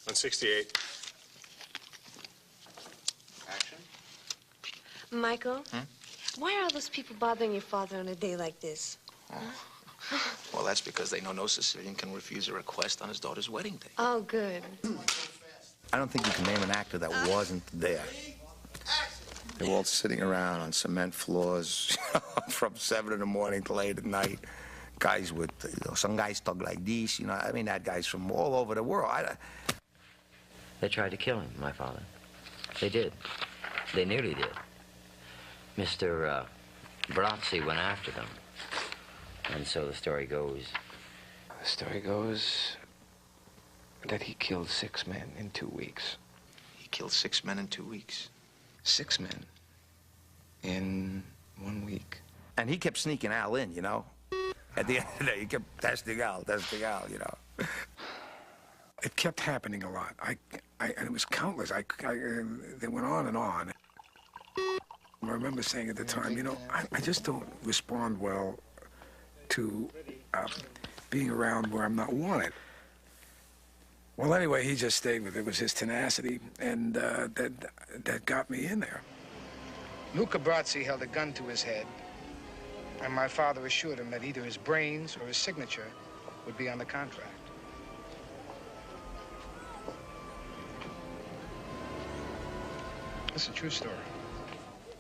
168. Action. Michael, why are all those people bothering your father on a day like this? Oh. Well, that's because they know no Sicilian can refuse a request on his daughter's wedding day. Oh, good. I don't think you can name an actor that wasn't there. They were all sitting around on cement floors from 7 in the morning till 8 at night. Guys with, some guys talk like this, I mean, that guy's from all over the world. They tried to kill him, my father. They did. They nearly did. Mr. Brazzi went after them. And so the story goes... The story goes that he killed 6 men in 2 weeks. He killed 6 men in 2 weeks. 6 men in 1 week. And he kept sneaking Al in, At the end of the day, he kept testing Al, It kept happening a lot. And it was countless. They went on and on. I remember saying at the time, I just don't respond well to being around where I'm not wanted. Well, anyway, he just stayed with it. It was his tenacity, and that got me in there. Luca Brazzi held a gun to his head, and my father assured him that either his brains or his signature would be on the contract. It's a true story.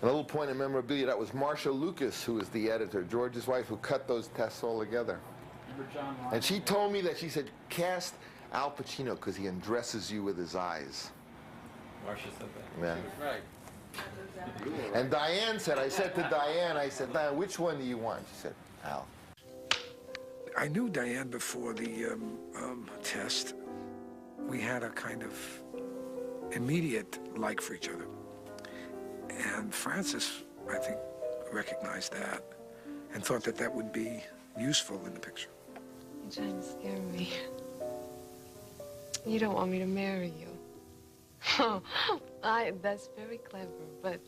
A little point of memorabilia, that was Marcia Lucas, who was the editor, George's wife, who cut those tests all together. And she told me that, she said, cast Al Pacino because he undresses you with his eyes. Marcia said that. Yeah. She was right. And Diane said, I said to Diane, Diane, which one do you want? She said, Al. I knew Diane before the test. We had a kind of immediate like for each other. And Francis, I think, recognized that and thought that that would be useful in the picture. You're trying to scare me. You don't want me to marry you. Oh, that's very clever, but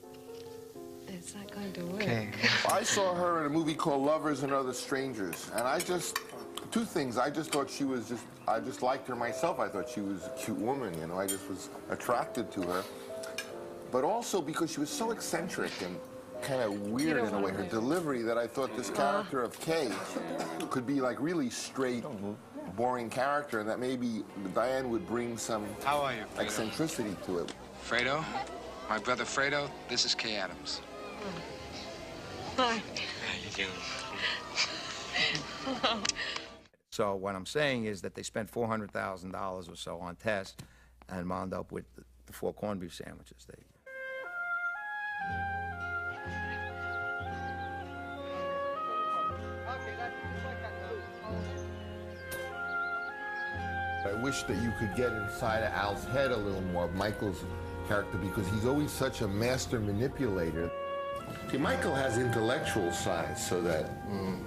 it's not going to work. Okay. I saw her in a movie called Lovers and Other Strangers, and two things. I just thought I just liked her myself. I thought she was a cute woman, I just was attracted to her. But also because she was so eccentric and kind of weird in a way, her delivery, that I thought this character of Kay could be like really straight, boring character, and that maybe Diane would bring some How are you, Fredo? eccentricity to it. Fredo, my brother Fredo, this is Kay Adams. Hi. How you doing? So what I'm saying is that they spent $400,000 or so on tests and wound up with the 4 corned beef sandwiches. I wish that you could get inside of Al's head a little more, Michael's character, because he's always such a master manipulator. See, Michael has intellectual sides, so that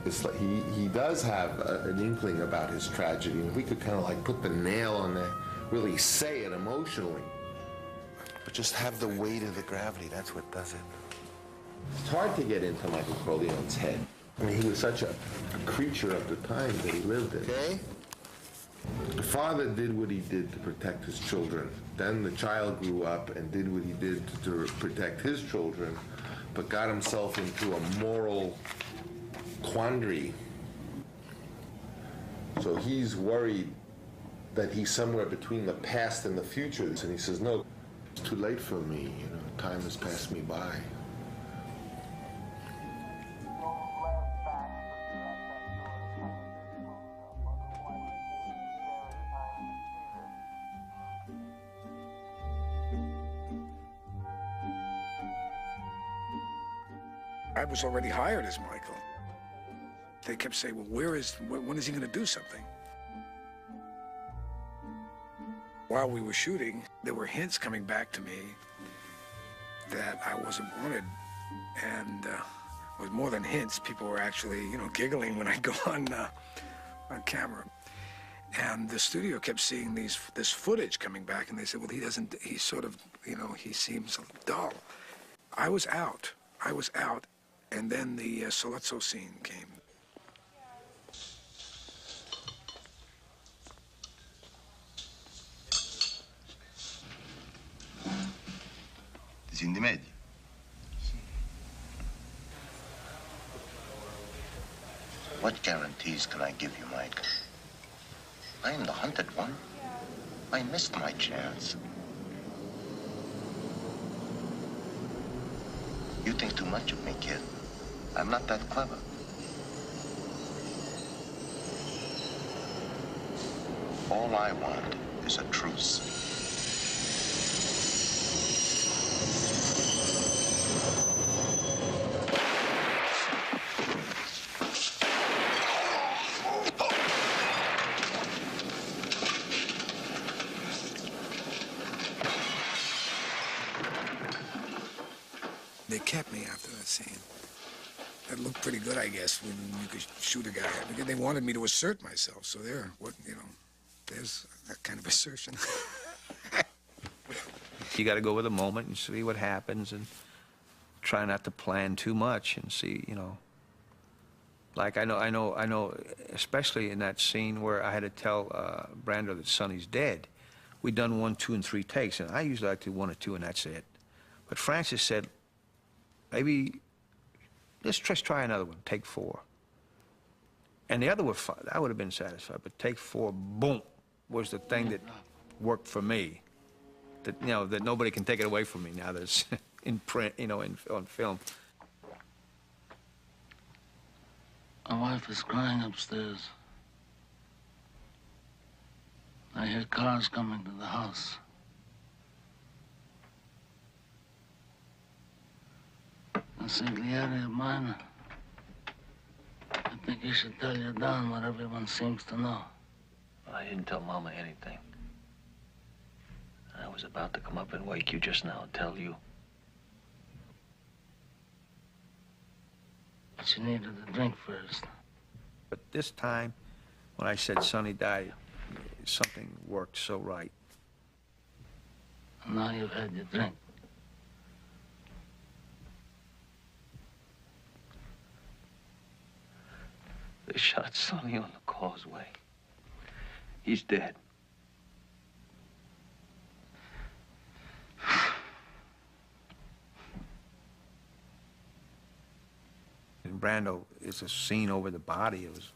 it's like he does have an inkling about his tragedy, and if we could kind of like put the nail on that, really say it emotionally. But just have the weight of the gravity, that's what does it. It's hard to get into Michael Corleone's head. I mean, he was such a creature of the time that he lived in. Okay. The father did what he did to protect his children. Then the child grew up and did what he did to protect his children, but got himself into a moral quandary. So he's worried that he's somewhere between the past and the future. And he says, no, it's too late for me. Time has passed me by. I was already hired as Michael. They kept saying, well, when is he going to do something? While we were shooting, there were hints coming back to me that I wasn't wanted. And it was more than hints. People were actually, giggling when I go on camera. And the studio kept seeing this footage coming back, and they said, well, he sort of, he seems dull. I was out, and then the Sollozzo scene came. It's in the media. What guarantees can I give you, Mike? I am the hunted one. I missed my chance. You think too much of me, kid. I'm not that clever. All I want is a truce. They kept me after that scene. That looked pretty good, I guess, when you could shoot a guy. Because they wanted me to assert myself, so there's that kind of assertion. You got to go with the moment and see what happens, and try not to plan too much, and see, you know. Like I know, especially in that scene where I had to tell Brando that Sonny's dead. We'd done 1, 2, and 3 takes, and I usually like to do 1 or 2, and that's it. But Francis said, maybe let's just try another one, take 4. And the other were fine. I would have been satisfied, but take 4, boom, was the thing that worked for me. That, you know, that nobody can take it away from me now that it's in print, you know, on film. My wife is crying upstairs. I hear cars coming to the house. Consigliere of mine, I think you should tell your Don what everyone seems to know. I didn't tell Mama anything. I was about to come up and wake you just now and tell you. But you needed a drink first. But this time, when I said Sonny died, something worked so right. And now you've had your drink. They shot Sonny on the causeway. He's dead. And Brando is a scene over the body. It was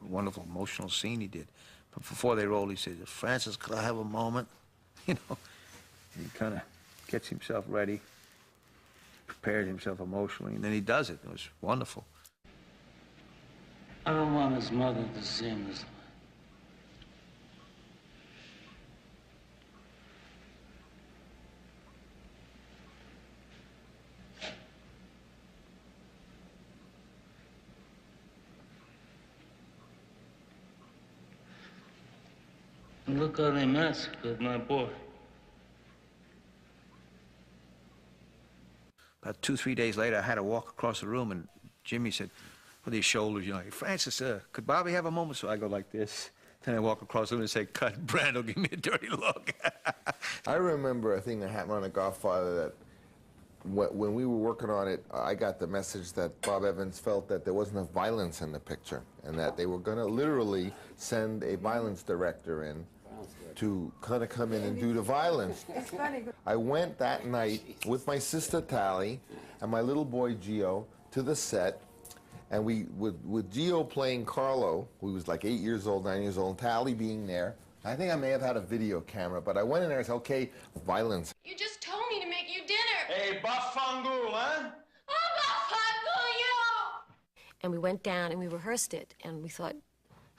a wonderful, emotional scene he did. But before they rolled, he said, Francis, could I have a moment? You know, and he kind of gets himself ready, prepared himself emotionally, and then he does it. It was wonderful. I don't want his mother to see him this way. And look how they massacred my boy. About 2, 3 days later, I had to walk across the room, and Jimmy said, with his shoulders, you know, hey, Francis, could Bobby have a moment? So I go like this. Then I walk across the room and say, cut, Brando, give me a dirty look. I remember a thing that happened on The Godfather that when we were working on it, I got the message that Bob Evans felt that there wasn't enough violence in the picture and that they were going to literally send a violence director in to kind of come in and do the violence. I went that night with my sister Tally and my little boy Gio to the set, and we, with Gio playing Carlo, who was like 8 years old, 9 years old, and Tally being there. I think I may have had a video camera, but I went in there and said, okay, violence. You just told me to make you dinner. Hey, Bafangu, huh? And we went down and we rehearsed it, and we thought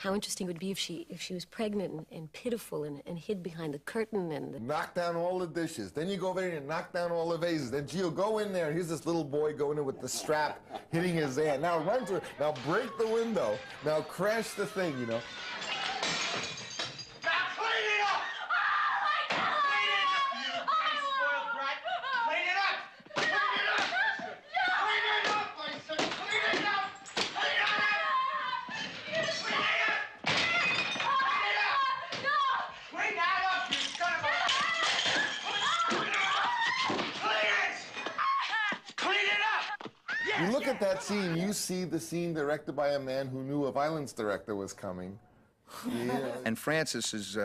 how interesting it would be if she was pregnant and pitiful and hid behind the curtain and... Knock down all the dishes. Then you go over there and knock down all the vases. Then Gio, go in there, and here's this little boy going in with the strap, hitting his hand. Now run to it. Now break the window. Now crash the thing, you know. You look at that scene, you see the scene directed by a man who knew a violence director was coming. Yeah. And Francis is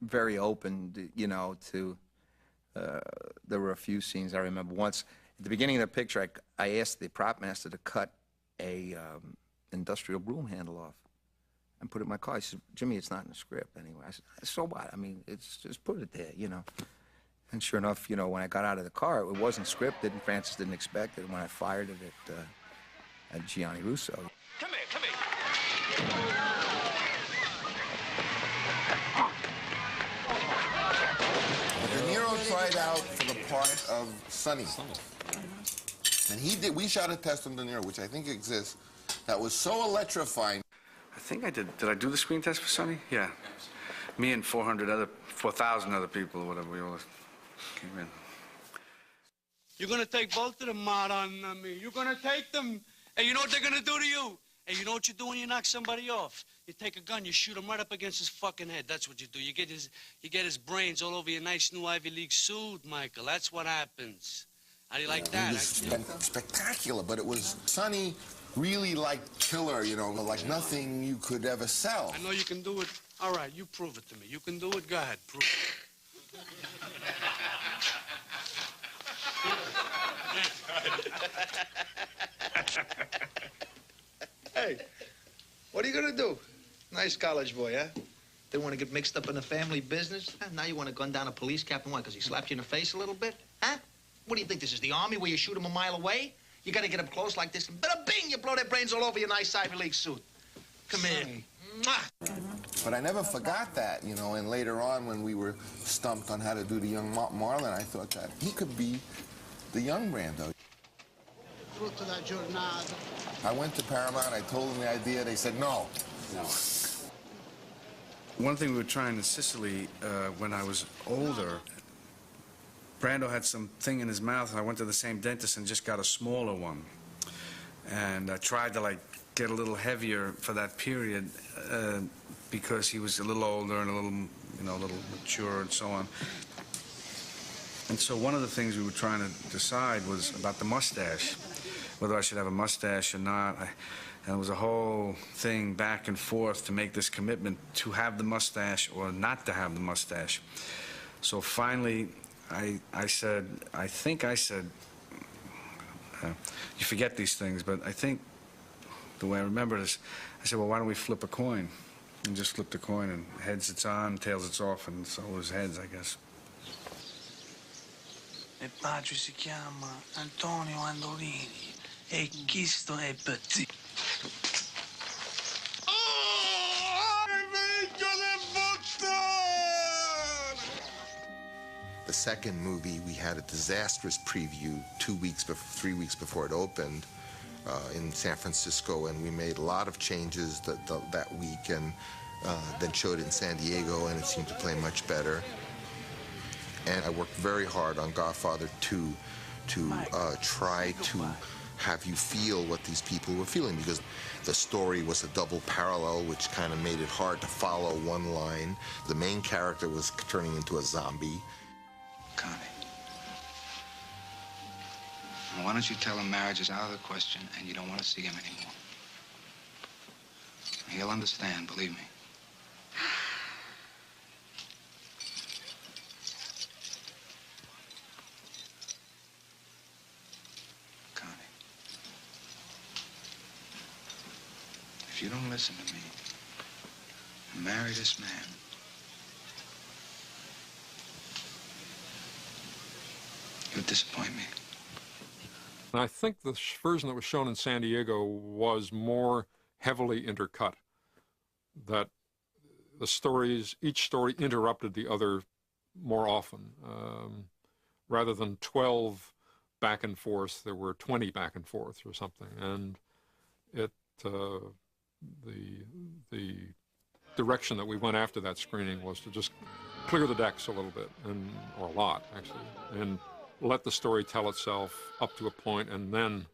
very open, you know, to There were a few scenes I remember. Once, at the beginning of the picture, I asked the prop master to cut a industrial broom handle off and put it in my car. He said, Jimmy, it's not in the script anyway. I said, so what? I mean, it's just put it there, you know. And sure enough, you know, when I got out of the car, it wasn't scripted, and Francis didn't expect it when I fired it at Gianni Russo. Come here, come here. De Niro tried out for the part of Sonny. And he did, we shot a test on De Niro, which I think exists, that was so electrifying. I think I did. Did I do the screen test for Sonny? Yeah. Me and 4,000 other people or whatever, we all came in. You're gonna take both of them out on me. You're gonna take them, and you know what they're gonna do to you? And you know what you do when you knock somebody off? You take a gun, you shoot him right up against his fucking head. That's what you do. You get his brains all over your nice new Ivy League suit, Michael. That's what happens. How do you like that? It was spectacular, but it was Sonny really like killer, you know, like nothing you could ever sell. I know you can do it. All right, you prove it to me. You can do it? Go ahead, prove it. Hey, what are you gonna do? Nice college boy, huh? They want to get mixed up in the family business? Huh? Now you want to gun down a police captain, why? Because he slapped you in the face a little bit? Huh? What do you think this is, the army where you shoot them a mile away? You got to get up close like this, and bada bing, you blow their brains all over your nice Ivy League suit. Come here. Mwah. But I never forgot that, you know, and later on when we were stumped on how to do the young Marlon, I thought that he could be the young Brando. I went to Paramount, I told them the idea, they said no. One thing we were trying in Sicily when I was older, Brando had some thing in his mouth, and I went to the same dentist and just got a smaller one. And I tried to, like, get a little heavier for that period because he was a little older and a little, you know, a little mature and so on. And so one of the things we were trying to decide was about the mustache, whether I should have a mustache or not. And it was a whole thing back and forth to make this commitment to have the mustache or not to have the mustache. So finally, I think I said, you forget these things, but I think the way I remember it is, I said, well, why don't we flip a coin? And just flipped a coin, and heads it's on, tails it's off, and so it was heads, I guess. Mio padre si chiama Antonio Andolini e questo è Petit. The second movie, we had a disastrous preview 3 weeks before it opened in San Francisco, and we made a lot of changes that week, and then showed it in San Diego, and it seemed to play much better. And I worked very hard on Godfather 2 to try to have you feel what these people were feeling, because the story was a double parallel, which kind of made it hard to follow one line. The main character was turning into a zombie. Connie, why don't you tell him marriage is out of the question and you don't want to see him anymore? He'll understand, believe me. Connie, if you don't listen to me and marry this man, you'll disappoint me. And I think the version that was shown in San Diego was more heavily intercut. That the stories, each story interrupted the other more often. Rather than 12 back and forth, there were 20 back and forth or something. And it, the direction that we went after that screening was to just clear the decks a little bit, or a lot, actually, and let the story tell itself up to a point, and then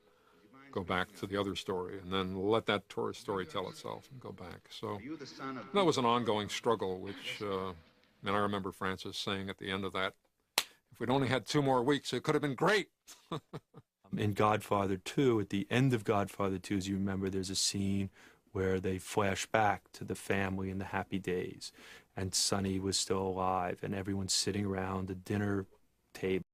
go back to the other story, and then let that story tell itself and go back. So that was an ongoing struggle, which, and I remember Francis saying at the end of that, if we'd only had 2 more weeks, it could have been great. In Godfather 2, at the end of Godfather 2, as you remember, there's a scene where they flash back to the family in the happy days, and Sonny was still alive, and everyone's sitting around the dinner table.